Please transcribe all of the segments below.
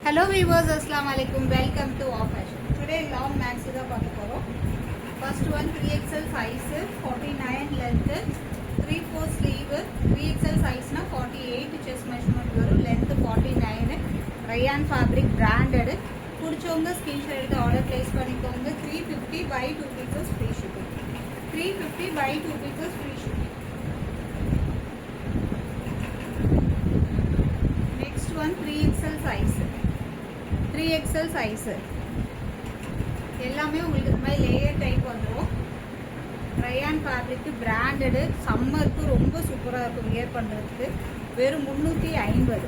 Hello viewers, Assalamu alaikum. Welcome to Off Fashion. Today long maxi da paaka porom. First one 3XL size, 49 length, 3/4 sleeve, 3XL size na 48 chest measurement varum, length 49, rayon fabric branded. புடிச்சவங்க screenshot எடுத்து order place பண்ணிக்கோங்க. 350 by 2 pieces free shipping. 350 by 2 pieces free shipping. Next one 3XL size. 3XL size எல்லாமே உங்களுக்கு இந்த மாதிரி layer type வந்துடும். Rayon fabric branded, சம்மருக்கு ரொம்ப சூப்பராக இருக்கும் வியர் பண்ணுறதுக்கு. வெறும் 350,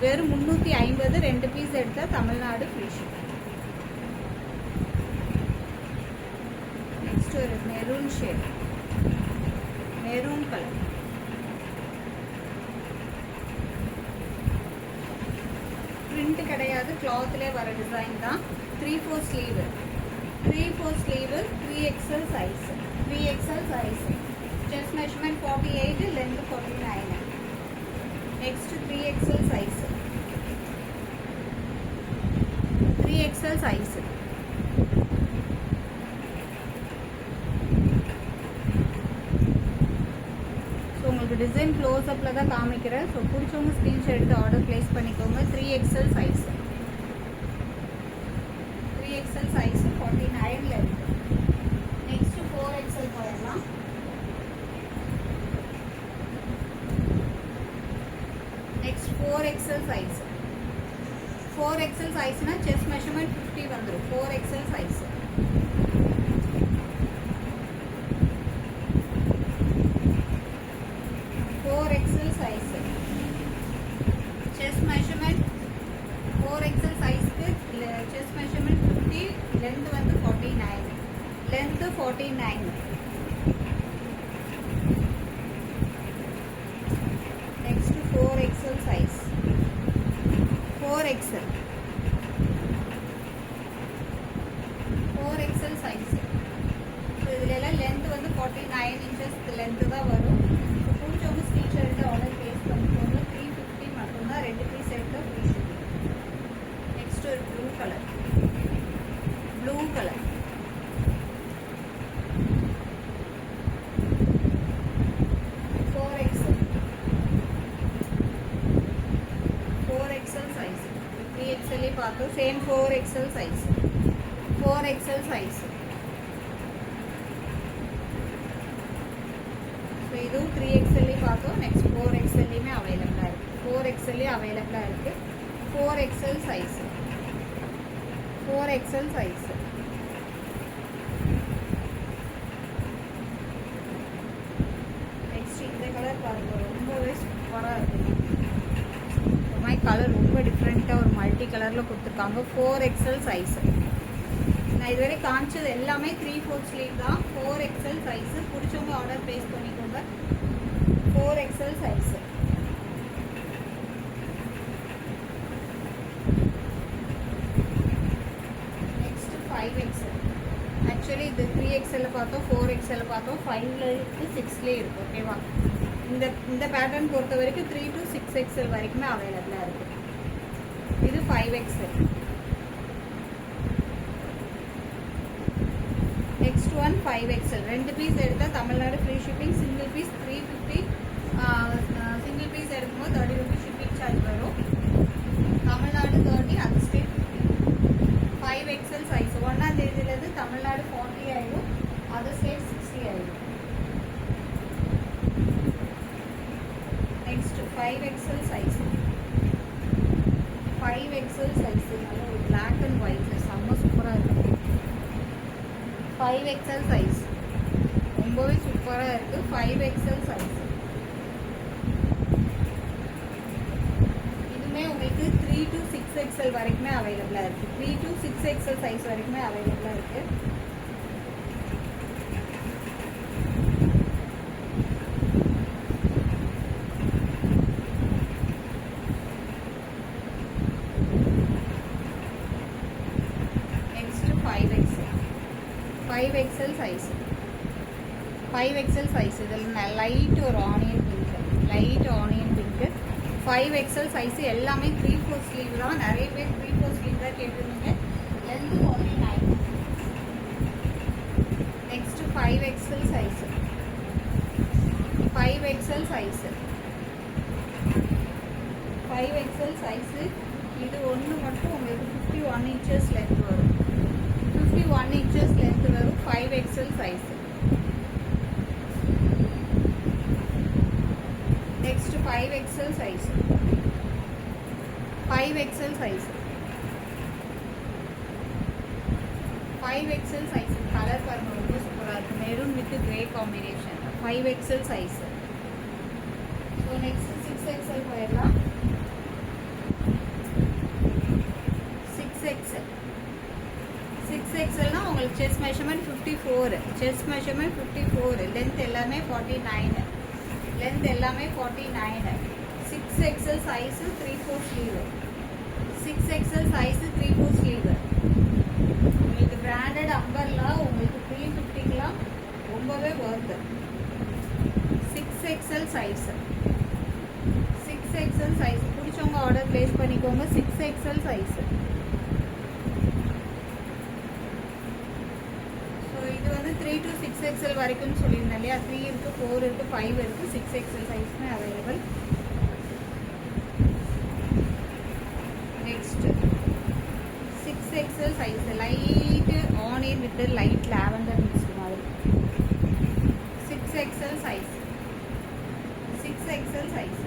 வெறும் 350, 2 பீஸ் எடுத்தால் தமிழ்நாடு ஃப்ரீ ஷிப்பிங். நெக்ஸ்ட் ஒரு maroon shade, maroon colour. Print கிடையாது, கிளாத்லேயே வர டிசைன் தான். 3/4 sleeve, 3/4 sleeve, 3XL size, 3XL size. Chest measurement 48, length 49. Next 3XL size, 3XL size. உங்களுக்கு டிசைன் க்ளோஸ் அப்பில் தான் காமிக்கிறேன். ஸோ பிடிச்சவங்க ஸ்க்ரீன்ஷாட் எடுத்து ஆர்டர் பிளேஸ் பண்ணிக்கோங்க. 3XL size, 3XL size 49 length. Next 4XL போயிடலாம். நெக்ஸ்ட் 4XL சைஸ், 4XL சைஸ்னா chest measurement 50 வந்துடும். 4XL size, 4XL size. Chest measurement 4XL சைஸ்க்கு செஸ்ட் மெஷர்மெண்ட் 50, லென்த் வந்து 49, length 49. Next 4XL size, 4XL, 4XL size. So இதில் எல்லாம் length வந்து 49 inches length தான் வரும். பிடிச்சவங்க ஸ்க்ரீன்ஷாட் எடுத்து ஆர்டர் பிளேஸ் பண்ணிக்கோங்க. 350 மட்டும்தான், 2 பீஸ் எடுத்து ஃப்ரீ ஷிப்பிங். நெக்ஸ்ட் ஒரு blue colour, blue colour. Size 3XL பார்த்தோம். Same 4XL size, 4XL size. So இதுவும் 3XL பார்த்தோம். நெக்ஸ்ட் 4XLமே அவைலபிளாக இருக்குது, 4XL அவைலபிளாக இருக்குது. 4XL size, 4XL size. Next இந்த கலர் பாருங்க, ரொம்பவே சூப்பராக இருக்குது. ஒரு மாதிரி கலர் ரொம்ப டிஃப்ரெண்ட்டாக ஒரு மல்டி கலரில் கொடுத்துருக்காங்க. 4XL size. நான் இதுவரை காமிச்சது எல்லாமே 3/4 ஸ்லீவ் தான். 4XL size. பிடிச்சவங்க ஆர்டர் பிளேஸ் பண்ணிக்கோங்க. 4XL size. Next 5XL. Actually இது 3XL பார்த்தோம், 4XL பார்த்தோம், 5ல இருக்குது, 6லேயே இருக்குது. ஓகேவா? இந்த பேட்டர்ன் பொறுத்த வரைக்கும் 3 to 6XL வரைக்குமே அவைலபிளாக இருக்குது. இது 5XL. Next one 5XL. 2 piece எடுத்தால் Tamil Nadu free shipping. Single piece 350, single piece எடுக்கும்போது 30 ரூபீஸ் ஷிப்பிங் சார்ஜ் வரும். தமிழ்நாடு 30, அது ஸ்டேட் 50. 5XL size. 1ஆம் தேதியிலேருந்து தமிழ்நாடு 40 ஆயிடும், அது ஸ்டேட் 60 ஆயிடும். Next 5XL size, 5XL size. நல்ல ஒரு பிளாக் அண்ட் ஒயிட்டில் செம்ம சூப்பராக இருக்குது. 5XL சைஸ் ரொம்பவே சூப்பராக இருக்குது. 5XL size. இதுவுமே உங்களுக்கு 3 to 6XL வரைக்குமே அவைலபிளாக இருக்குது. 3 to 6XL சைஸ் வரைக்குமே அவைலபிளாக இருக்குது. Next 5XL size, 5XL size. இதில் லைட் ஒரு onion pink, light onion pink. 5XL size எல்லாமே 3/4 ஸ்லீவ் தான். நிறைய பேர் 3/4 ஸ்லீவ் தான் கேட்டிருந்தீங்க. Length 49. Next 5XL size. 5XL size. 5XL size. இது ஒன்று மட்டும் உங்களுக்கு 51 இன்ச்சஸ் லென்த் வரும். 51 இன்ச்சஸ் லென்த் வரும் 5XL size. Next 5XL size. 5XL size. 5XL size. Colour பாருங்க ரொம்ப சூப்பராக இருக்கும். Maroon with grey combination. 5XL size. So next 6XL போயிடலாம். 6XL. 6XLனா உங்களுக்கு chest measurement 54. Chest measurement 54. Length எல்லாமே 49. லென்த் எல்லாமே 49. 6XL size 3/4 sleeve. 6XL size 3/4 sleeve. உங்களுக்கு branded umbrella உங்களுக்கு 350லாம் ரொம்பவே worth. 6XL size. 6XL size பிடிச்சவங்க ஆர்டர் பிளேஸ் பண்ணிக்கோங்க. 6XL size. இது வந்து 3 to 6XL வரைக்கும் சொல்லியிருந்தேன் இல்லையா. 3 இருக்குது, 4 இருக்குது, 5 இருக்குது, 6XL சைஸ்மே available. Next 6XL size. Light onion with light lavender mix மாதிரி. 6XL size. 6XL size.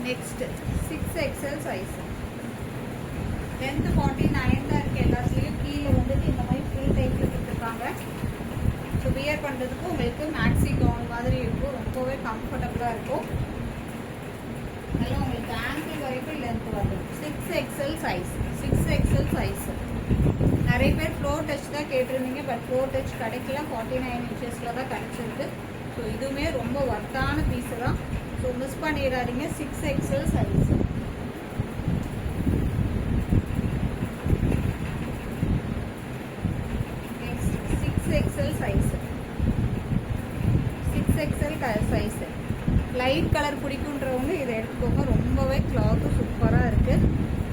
Next 6XL size. Length 49 தான் இருக்குது எல்லாத்துலேயும். கீழே வந்துட்டு இந்த மாதிரி ஃபுல் டைப்பில் கொடுத்துருக்காங்க. ஸோ வியர் பண்ணுறதுக்கு உங்களுக்கு மேக்ஸி கவுன் மாதிரி இருக்கும். ரொம்பவே கம்ஃபர்டபுளாக இருக்கும். அதெல்லாம் உங்களுக்கு ஆங்கிள் வரைக்கும் லென்த் வரும். 6XL size. 6XL size. நிறைய பேர் ஃப்ளோர் டச் தான் கேட்டிருந்தீங்க. பட் ஃப்ளோர் டச் கிடைக்கல. 49 இன்ச்சஸில் தான் கிடச்சிருக்கு. ஸோ இதுவுமே ரொம்ப ஒர்த்தான பீஸு தான். ஸோ மிஸ் பண்ணிடாதீங்க. 6XL size. XL size. 6XL size. Light colour பிடிக்குன்றவங்க இதை எடுத்துக்கோங்க. ரொம்பவே கிளாத்து சூப்பராக இருக்குது.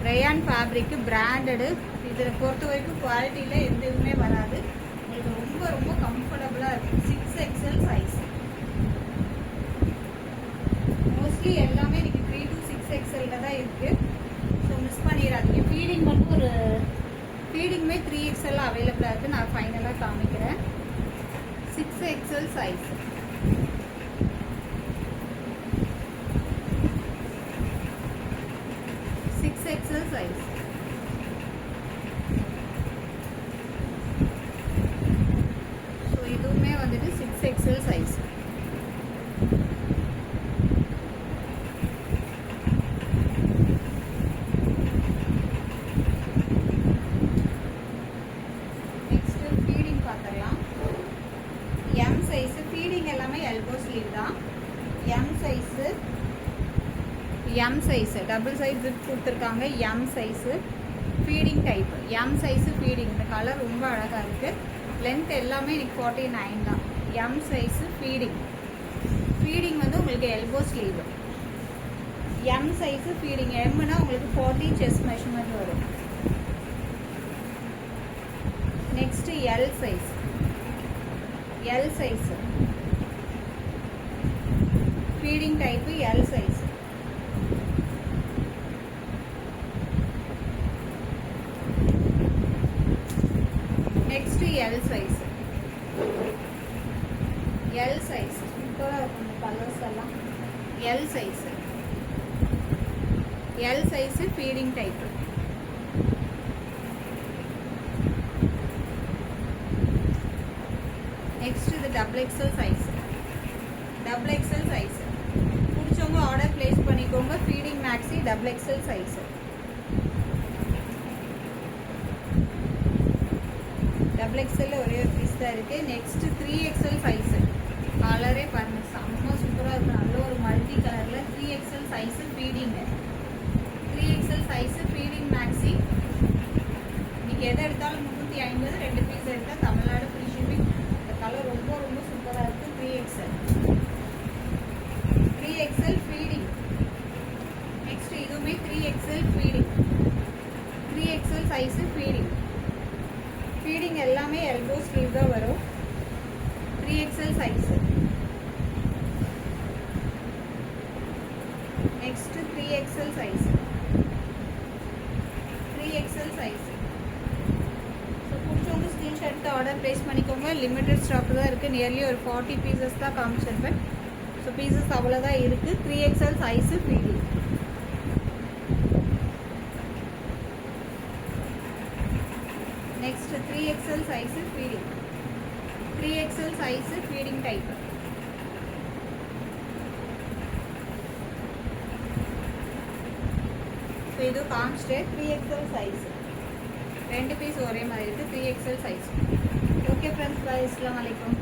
Rayon fabric branded. இதில் பொறுத்த வரைக்கும் குவாலிட்டியில் எந்த இதுவுமே வராது. உங்களுக்கு ரொம்ப ரொம்ப கம்ஃபர்டபுளாக இருக்குது. 6XL size. மோஸ்ட்லி எல்லாமே இன்றைக்கி 3 to 6XL தான் இருக்குது. ஸோ மிஸ் பண்ணிடாதீங்க. ஃபீடிங் மட்டும் ஒரு ஃபீடிங்குமே 3XL அவைலபிளாக இருக்குது. நான் ஃபைனலாக காமிக்கிறேன். 6XL size. 6XL size. So இதுவுமே வந்துட்டு 6XL size. M size double size கொடுத்துருக்காங்க. M size feeding type. M size feeding. இந்த கலர் ரொம்ப அழகாக இருக்குது. லென்த் எல்லாமே எனக்கு 49 தான். M size feeding. ஃபீடிங் வந்து உங்களுக்கு elbow sleeve. M size feeding. எம்னா உங்களுக்கு 40 செஸ்ட் மெஷர்மெண்ட் வரும். Next L size. L size feeding type. L size. Next L size. L size சூப்பராக இருக்கும் இந்த கலர்ஸ் எல்லாம். L size. L size feeding type. Next இது XXL சைஸ். XXL சைஸ் பிடிச்சவங்க order place பண்ணிக்கோங்க. Feeding maxi XXL size. XXL ஒரே ஒரு piece தான் இருக்குது. Next 3XL size. கலரே பாருங்கள் செம்ம சூப்பராக இருக்கும். நல்ல ஒரு மல்டி கலரில் 3XL size feeding. 3XL size feeding maxi. நீங்கள் எதை எடுத்தாலும் 350. 2 பீஸ் எடுத்தால் தமிழ்நாடு ஃப்ரீ ஷிப்பிங். இந்த கலர் ரொம்ப ரொம்ப சூப்பராக இருக்குது. 3XL. 3XL feeding 3XL size feeding எல்லாமே எல்போ ஸ்லீவ் தான் வரும் 3XL size next 3XL size 3XL size so பிடிச்சவங்க ஸ்க்ரீன்ஷாட் எடுத்து ஆர்டர் ப்ளேஸ் பண்ணிக்கோங்க லிமிட்டட் ஸ்டாக் தான் இருக்குது நியர்லி ஒரு 40 பீசஸ் தான் காமிச்சிருப்பேன் ஸோ பீசஸ் அவ்வளோதான் இருக்குது 3XL size feeding next 3XL size feeding 3XL size feeding type so idu காமிச்சிட்டே 3XL size ரெண்டு பீஸ் ஒரே மாதிரி இருக்கு 3XL size okay friends bye assalamu alaikum